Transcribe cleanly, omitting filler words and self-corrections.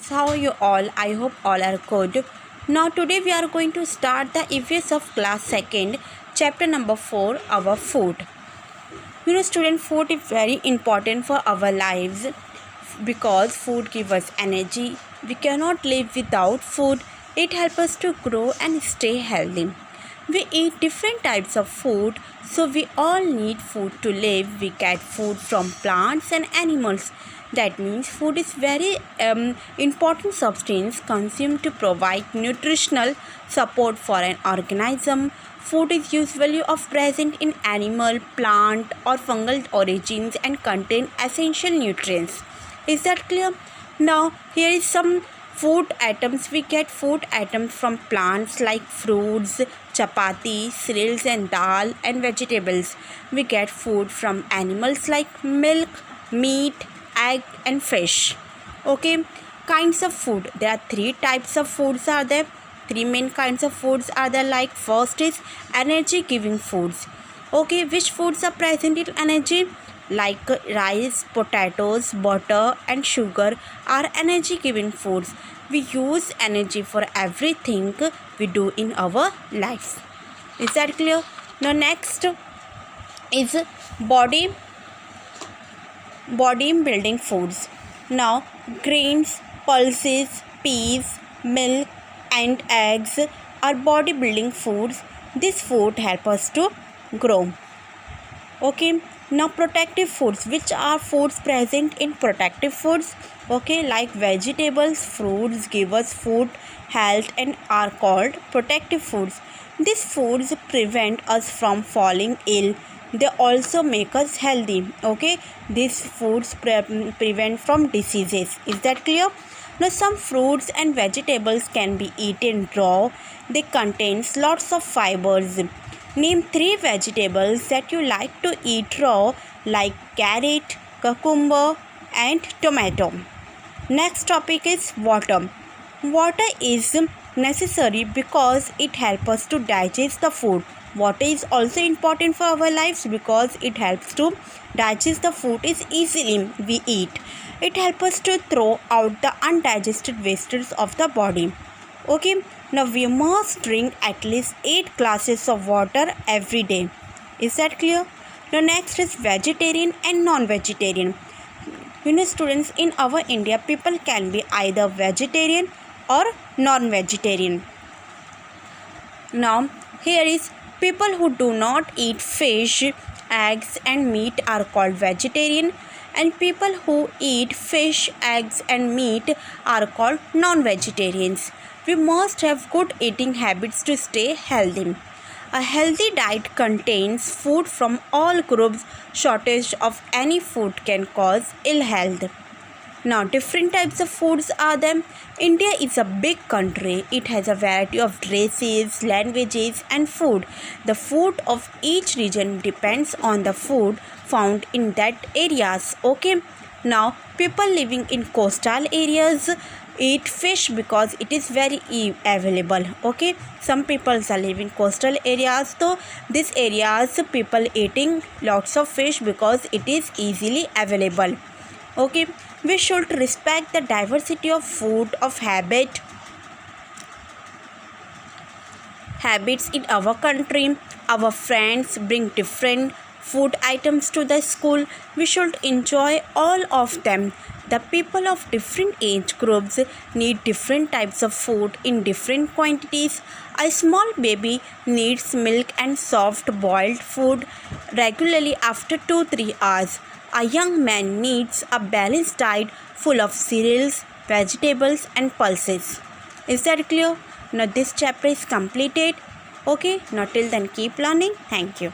How are you all? I hope all are good. Now today we are going to start the EVS of class 2nd, chapter number 4, our food. Student, food is very important for our lives because food gives us energy. We cannot live without food. It helps us to grow and stay healthy. We eat different types of food, so we all need food to live. We get food from plants and animals. That means food is very important substance consumed to provide nutritional support for an organism. Food is usually of present in animal, plant or fungal origins and contain essential nutrients. Is that clear? Now here is some food items. We get food items from plants like fruits, chapati, cereals and dal and vegetables. We get food from animals like milk, meat, egg and fish. Okay, kinds of food. There are three types of foods are there. Three main kinds of foods are there. Like first is energy giving foods. Okay, which foods are present in energy? Like rice, potatoes, butter and sugar are energy giving foods. We use energy for everything we do in our lives. Is that clear? Now next is body building foods. Now grains, pulses, peas, milk and eggs are body building foods. This food help us to grow. Okay, now protective foods. Which are foods present in protective foods? Okay, like vegetables, fruits give us food, health and are called protective foods. These foods prevent us from falling ill. They also make us healthy. Okay, these foods prevent from diseases. Is that clear? Now some fruits and vegetables can be eaten raw. They contain lots of fibers. Name 3 vegetables that you like to eat raw, like carrot, cucumber and tomato. Next topic is water. Water is necessary because it helps us to digest the food. Water is also important for our lives because it helps to digest the food is easily we eat. It helps us to throw out the undigested wastes of the body. Okay, now we must drink at least 8 glasses of water every day. Is that clear? Now next is vegetarian and non-vegetarian. Students, in our India, people can be either vegetarian or non-vegetarian. Now here is people who do not eat fish, eggs and meat are called vegetarian, and people who eat fish, eggs and meat are called non-vegetarians. We must have good eating habits to stay healthy. A healthy diet contains food from all groups. Shortage of any food can cause ill health. Now different types of foods are there. India is a big country. It has a variety of races, languages and food. The food of each region depends on the food found in that areas. Okay, now people living in coastal areas eat fish because it is very available. Okay, some people are living coastal areas, so these areas people eating lots of fish because it is easily available. Okay, we should respect the diversity of food of habits in our country. Our friends bring different food items to the school. We should enjoy all of them. The people of different age groups need different types of food in different quantities. A small baby needs milk and soft boiled food regularly after 2-3 hours. A young man needs a balanced diet full of cereals, vegetables and pulses. Is that clear? Now this chapter is completed. Okay, now till then keep learning. Thank you.